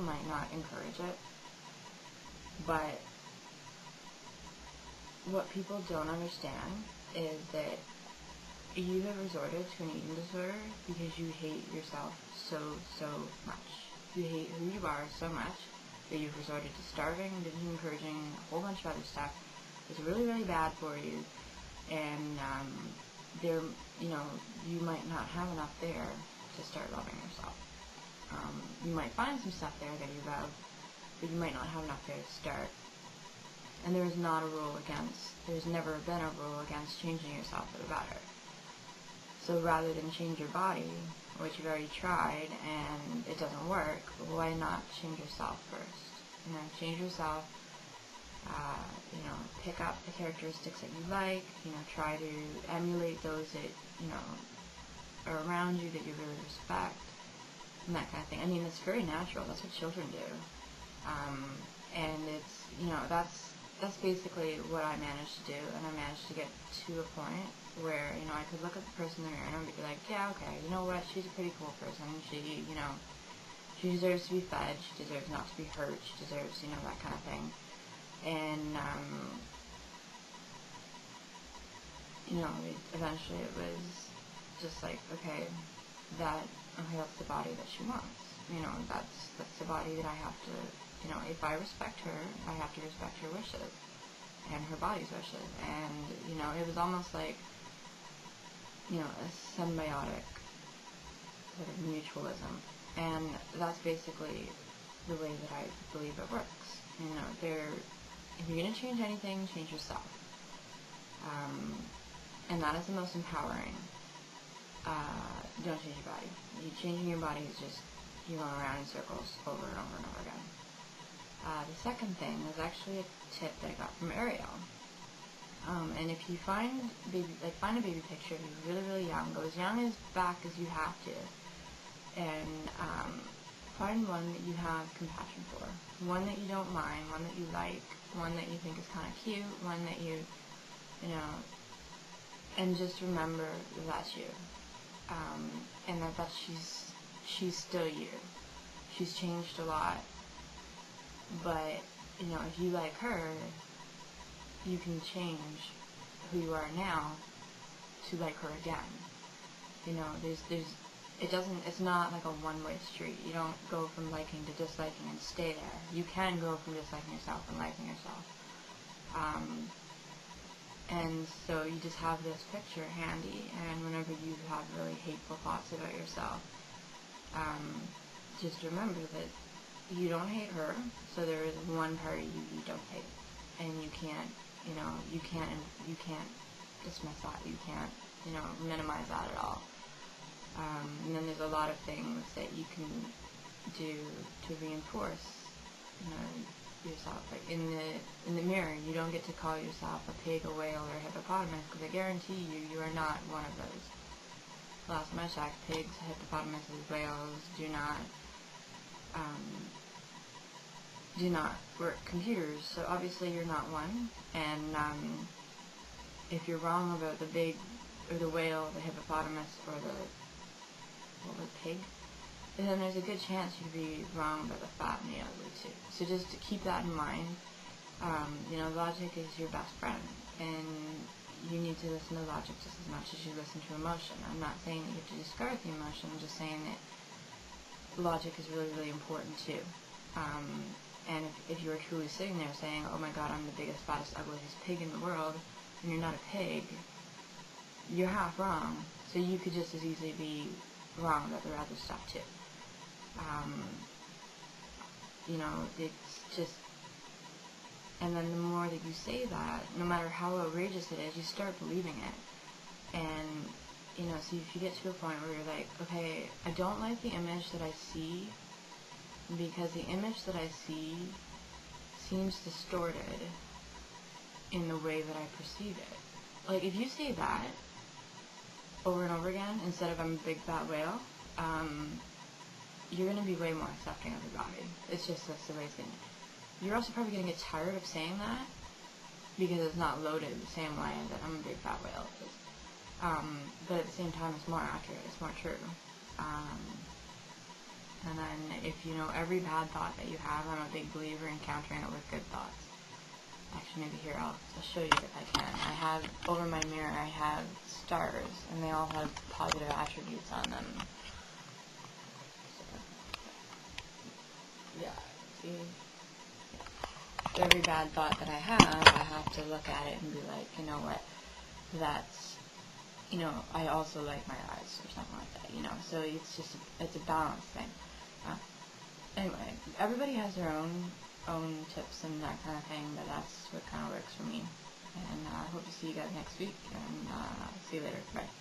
people might not encourage it, but what people don't understand is that you have resorted to an eating disorder because you hate yourself so much. You hate who you are so much that you've resorted to starving, encouraging, a whole bunch of other stuff that's really, really bad for you, and there, you might not have enough there to start loving yourself. You might find some stuff there that you love, but you might not have enough there to start. And there's not a rule against, there's never been a rule against changing yourself for the better. So rather than change your body, which you've already tried and it doesn't work, why not change yourself first? Change yourself, pick up the characteristics that you like, try to emulate those that, are around you that you really respect, and that kind of thing. I mean, it's very natural. That's what children do. And it's, that's basically what I managed to do, and I managed to get to a point where, I could look at the person in the mirror and be like, yeah, okay, you know what, she's a pretty cool person, she deserves to be fed, she deserves not to be hurt, she deserves, that kind of thing. And, eventually it was just like, okay, that's the body that she wants. That's the body that I have to, if I respect her, I have to respect her wishes and her body's wishes. And, it was almost like, a symbiotic sort of mutualism. And that's basically the way that I believe it works. If you're going to change anything, change yourself. And that is the most empowering. Don't change your body. Changing your body is just you going around in circles over and over and over again. The second thing is actually a tip that I got from Ariel. And if you find a baby picture, you're really, really young, go as young as back as you have to, and find one that you have compassion for, one that you don't mind, one that you like, one that you think is kind of cute, one that you and just remember that that's you, and that she's still you. She's changed a lot, but if you like her, you can change who you are now to like her again. It's not like a one-way street. You don't go from liking to disliking and stay there. You can go from disliking yourself and liking yourself. And so you just have this picture handy, and whenever you have really hateful thoughts about yourself, just remember that you don't hate her, so there is one part of you don't hate. And you can't dismiss that. You can't, minimize that at all. And then there's a lot of things that you can do to reinforce, yourself. Like in the mirror, you don't get to call yourself a pig, a whale, or a hippopotamus, because I guarantee you are not one of those. Last time I checked, pigs, hippopotamuses, whales do not work computers, so obviously you're not one. And if you're wrong about the pig, or the whale, the hippopotamus, or the pig, then there's a good chance you could be wrong about the fat and the ugly too. So just to keep that in mind. Logic is your best friend, and you need to listen to logic just as much as you listen to emotion. I'm not saying that you have to discard the emotion, I'm just saying that logic is really, really important too. And if you are truly sitting there saying, oh my god, I'm the biggest, fattest, ugliest pig in the world, and you're not a pig, you're half wrong. So you could just as easily be wrong about the other stuff too. It's just, and then the more that you say that, no matter how outrageous it is, you start believing it. And, so if you get to a point where you're like, okay, I don't like the image that I see, because the image that I see seems distorted in the way that I perceive it. Like, if you say that over and over again, instead of I'm a big fat whale, you're going to be way more accepting of your body. It's just that's the way it's going to be. You're also probably going to get tired of saying that, because it's not loaded the same way that I'm a big fat whale is. But at the same time, it's more accurate, it's more true. And then if you know every bad thought that you have, I'm a big believer in countering it with good thoughts. Actually, maybe here, I'll show you if I can. I have, over my mirror, I have stars, and they all have positive attributes on them. So, yeah, see? So every bad thought that I have to look at it and be like, you know what, that's, you know, I also like my eyes, or something like that, you know? So it's just, it's a balance thing. Anyway, everybody has their own tips and that kind of thing, but that's what kind of works for me. And I hope to see you guys next week, and see you later. Bye.